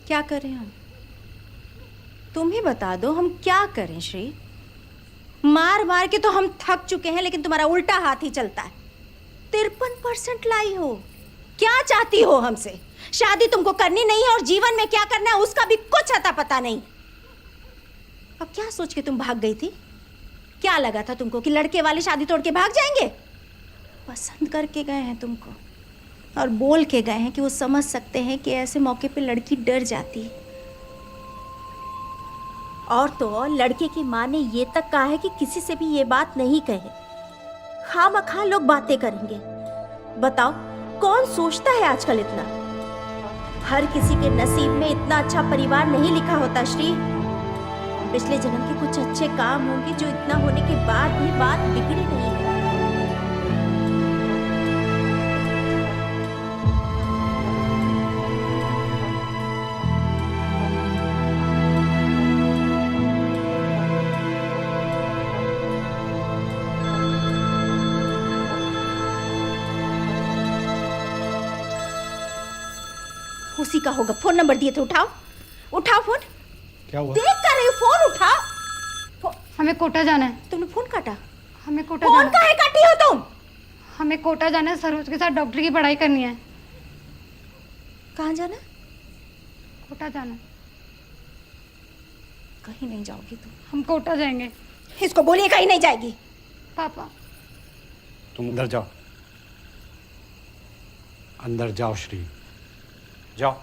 क्या करें हम? तुम ही बता दो, हम क्या करें श्री? मार मार के तो हम थक चुके हैं, लेकिन तुम्हारा उल्टा हाथ ही चलता है। 53% लाई हो। क्या चाहती हो हमसे? शादी तुमको करनी नहीं है और जीवन में क्या करना है उसका भी कुछ अता पता नहीं। अब क्या सोच के तुम भाग गई थी? क्या लगा था तुमको कि लड़के वाले शादी तोड़ के भाग जाएंगे? पसंद करके गए हैं तुमको और बोल के गए हैं कि वो समझ सकते हैं कि ऐसे मौके पे लड़की डर जाती है। और तो और लड़के की माँ ने ये तक कहा है कि किसी से भी ये बात नहीं कहे। खामखा लोग बातें करेंगे। बताओ कौन सोचता है आजकल इतना? हर किसी के नसीब में इतना अच्छा परिवार नहीं लिखा होता श्री। पिछले जन्म के कुछ अच्छे काम होंगे जो इतना होने के बाद भी बात बिगड़ी नहीं है। उसी का होगा। फोन नंबर दिए थे, उठाओ उठाओ फोन। क्या हुआ? देख कर रही, फोन उठाओ। हमें कोटा जाना है। तुमने फोन काटा? हमें कोटा फोन जाना है। काहे काटी हो तुम? हमें कोटा जाना है, सरोज के साथ डॉक्टर की पढ़ाई करनी है। कहाँ जाना? कोटा जाना है। कहीं नहीं जाओगी तुम। हम कोटा जाएंगे। इसको बोलिए कहीं नहीं जाएगी। पापा तुम अंदर जाओ, अंदर जाओ श्री, जाओ।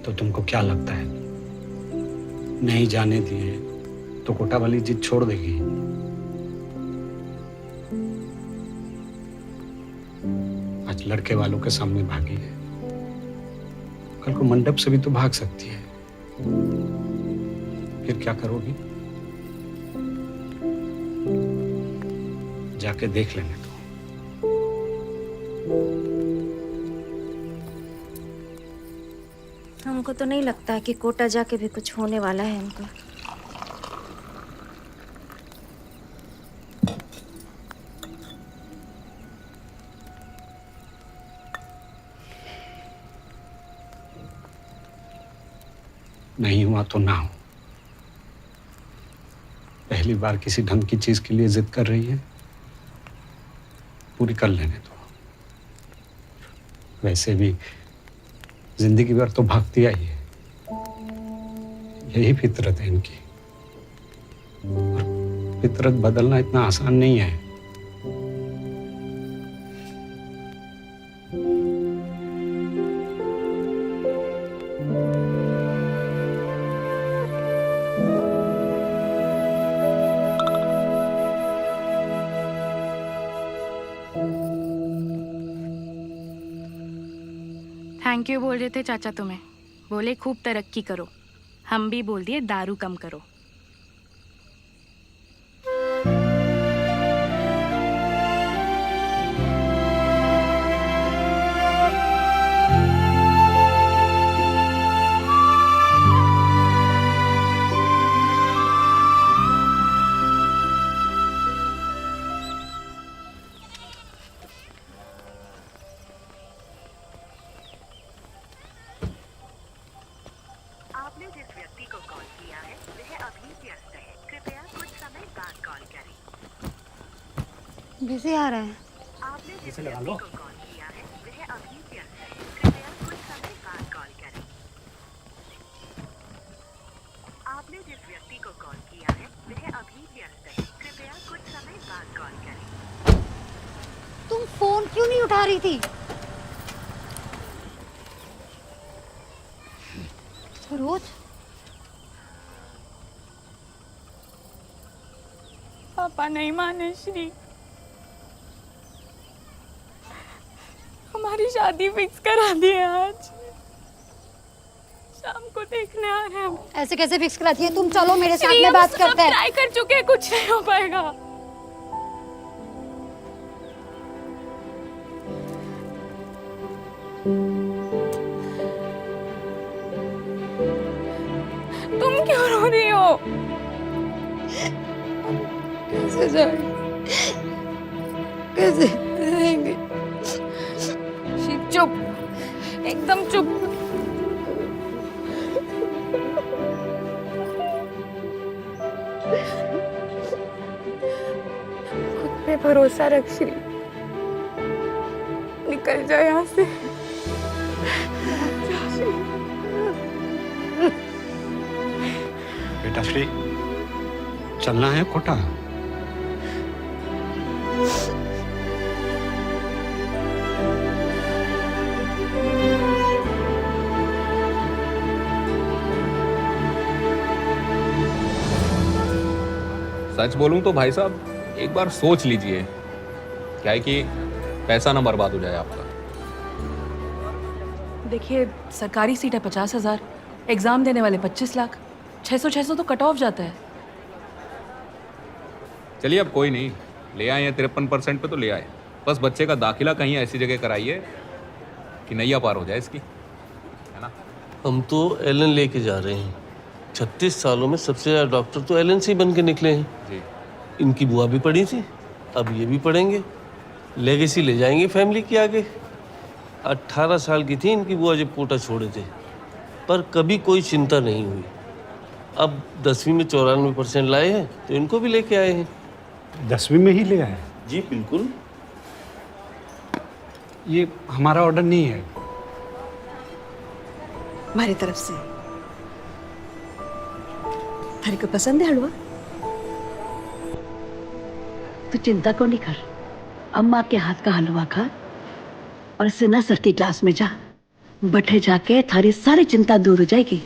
तो तुमको क्या लगता है नहीं जाने दिए तो कोटा वाली जिद छोड़ देगी? आज लड़के वालों के सामने भागी है, कल को मंडप से भी तो भाग सकती है। फिर क्या करोगी? जाके देख लेने दो। हमको तो नहीं लगता है कि कोटा जाके भी कुछ होने वाला है इनको। नहीं हुआ तो ना हो। पहली बार किसी ढंग की चीज के लिए जिद कर रही है, पूरी कर लेने दो। वैसे भी जिंदगी भर तो भागती आई है, यही फितरत है इनकी। और फितरत बदलना इतना आसान नहीं है। थैंक यू बोल रहे थे चाचा तुम्हें, बोले खूब तरक्की करो। हम भी बोल दिए दारू कम करो। आपने जिस व्यक्ति को कॉल किया है वह अभी व्यस्त है, कृपया कुछ समय बाद कॉल करें। बिजी आ रहा है। आपने जिस व्यक्ति को कॉल किया है वह अभी व्यस्त है, कृपया कुछ समय बाद कॉल करें। आपने जिस व्यक्ति को कॉल किया है वह अभी व्यस्त है, कृपया कुछ समय बाद कॉल करें। तुम फोन क्यों नहीं उठा रही थी? सरोज, पापा नहीं माने श्री, हमारी शादी फिक्स करा दी है। आज शाम को देखने आ रहे हैं हम। ऐसे कैसे फिक्स कराती है? तुम चलो मेरे साथ में बात करते हैं। ट्राई कर चुके हैं, कुछ नहीं हो पाएगा। कैसे जाएंगे, कैसे रहेंगे? चुप, एकदम चुप। खुद पे भरोसा रख श्री, निकल जाओ यहाँ से। बेटा श्री, चलना है कोटा? सच बोलूं तो भाई साहब एक बार सोच लीजिए, क्या है कि पैसा ना बर्बाद हो जाए आपका। देखिए, सरकारी सीट है 50,000, एग्जाम देने वाले 25 लाख, 600 तो कट ऑफ जाता है। चलिए अब कोई नहीं, ले आए हैं 53% पे तो ले आए। बस बच्चे का दाखिला कहीं ऐसी जगह कराइए कि नैया पार हो जाए इसकी, है ना? हम तो एलन लेके जा रहे हैं। 36 सालों में सबसे ज़्यादा डॉक्टर तो एलन से ही बन के निकले हैं जी। इनकी बुआ भी पढ़ी थी, अब ये भी पढ़ेंगे। लेगेसी ले जाएंगे फैमिली की आगे। 18 साल की थी इनकी बुआ जब कोटा छोड़े थे, पर कभी कोई चिंता नहीं हुई। अब 10वीं में 94% लाए हैं तो इनको भी लेके आए हैं। 10वीं में ही ले आए? जी बिल्कुल। ये हमारा ऑर्डर नहीं है। हमारी तरफ से। थारे को पसंद है हलवा? तू चिंता को नहीं कर, अम्मा के हाथ का हलवा खा और इससे ना सर की क्लास में जा। बैठे जाके थारी सारी चिंता दूर हो जाएगी।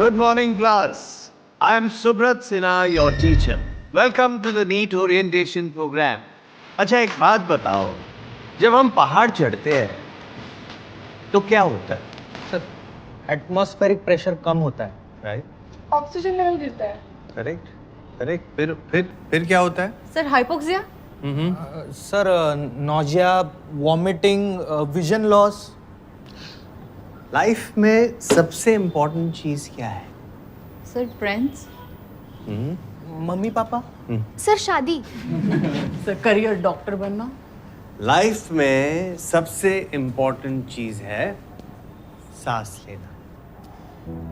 Good morning, class. I am Subrat Sinha, your teacher. Welcome to the NEET orientation program. अच्छा एक बात बताओ, जब हम पहाड़ चढ़ते हैं तो क्या होता है? सर, एटमॉस्फेरिक प्रेशर कम होता है, राइट? ऑक्सीजन लेवल गिरता है। Correct, correct. फिर क्या होता है? Sir hypoxia? Sir, nausea, vomiting, vision loss. Life में सबसे इम्पोर्टेंट चीज क्या है? Sir friends. Mummy papa. Sir शादी। सर करियर, डॉक्टर बनना। लाइफ में सबसे इम्पोर्टेंट चीज है सांस लेना,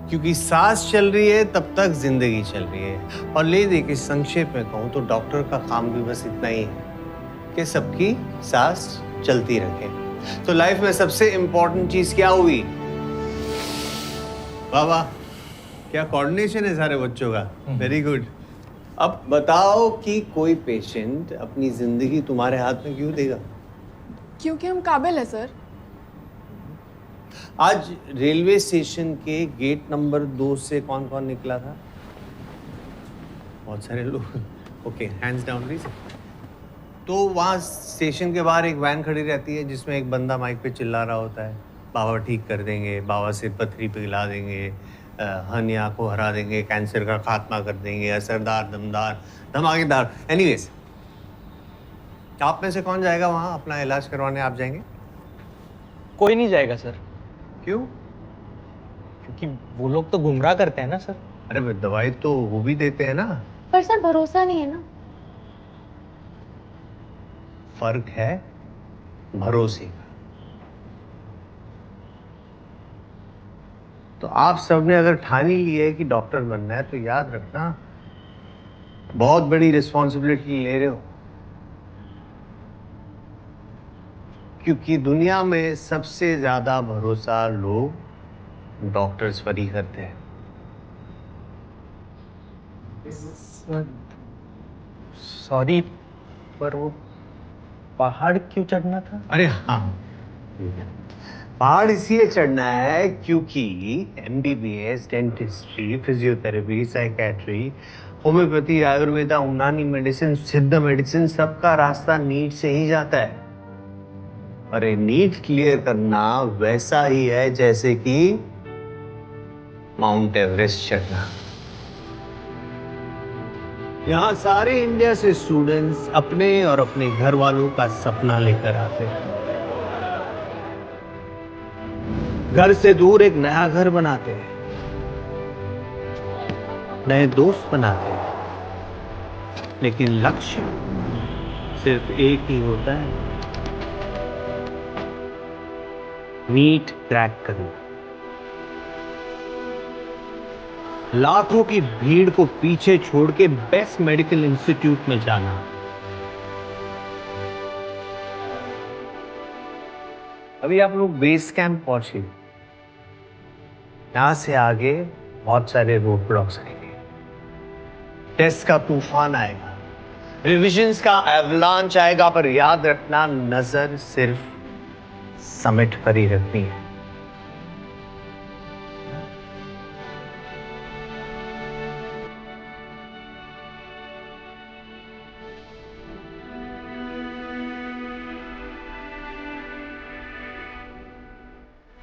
क्योंकि सांस चल रही है तब तक जिंदगी चल रही है। और ले दे के संक्षेप में कहूँ तो डॉक्टर का काम भी बस इतना ही है कि सबकी सांस चलती रखे। तो लाइफ में सबसे इम्पोर्टेंट चीज क्या हुई? वाह वाह, क्या कोऑर्डिनेशन है सारे बच्चों का, वेरी गुड। अब बताओ कि कोई पेशेंट अपनी जिंदगी तुम्हारे हाथ में क्यों देगा? क्योंकि हम काबिल है सर। आज रेलवे स्टेशन के गेट नंबर 2 से कौन कौन निकला था? बहुत सारे लोग। Okay, hands down please. तो वहाँ स्टेशन के बाहर एक वैन खड़ी रहती है जिसमें एक बंदा माइक पे चिल्ला रहा होता है, बाबा ठीक कर देंगे, बाबा से पथरी पिघला देंगे, हनिया को हरा देंगे, कैंसर का खात्मा कर देंगे, असरदार, दमदार, धमाकेदार। एनीवेज, आप में से कौन जाएगा वहाँ अपना इलाज करवाने? आप जाएंगे? कोई नहीं जाएगा सर। क्यों? क्योंकि वो लोग तो गुमराह करते हैं ना सर। अरे भाई, दवाई तो वो भी देते हैं ना। पर सर भरोसा नहीं है ना। फर्क है भरोसे का। तो आप सबने अगर ठान ही लिया है कि डॉक्टर बनना है तो याद रखना, बहुत बड़ी रिस्पॉन्सिबिलिटी ले रहे हो, क्योंकि दुनिया में सबसे ज्यादा भरोसा लोग डॉक्टर्स पर ही करते हैं। सॉरी, पर वो पहाड़ क्यों चढ़ना था? अरे हाँ, पहाड़ इसलिए चढ़ना है क्योंकि MBBS, dentistry, physiotherapy, psychiatry, homeopathy, Ayurveda, यूनानी मेडिसिन, सिद्ध मेडिसिन, सबका रास्ता नीट से ही जाता है। अरे नीट क्लियर करना वैसा ही है जैसे कि माउंट एवरेस्ट चढ़ना। यहाँ सारे इंडिया से स्टूडेंट्स अपने और अपने घर वालों का सपना लेकर आते हैं। घर से दूर एक नया घर बनाते हैं, नए दोस्त बनाते हैं, लेकिन लक्ष्य सिर्फ एक ही होता है, नीट क्रैक करना। लाखों की भीड़ को पीछे छोड़ के बेस्ट मेडिकल इंस्टीट्यूट में जाना। अभी आप लोग बेस कैंप पहुंचे, यहां से आगे बहुत सारे रोड ब्लॉक्स आएंगे, टेस्ट का तूफान आएगा, रिविजन्स का एवलांच आएगा, पर याद रखना नजर सिर्फ समिट पर ही रखनी है।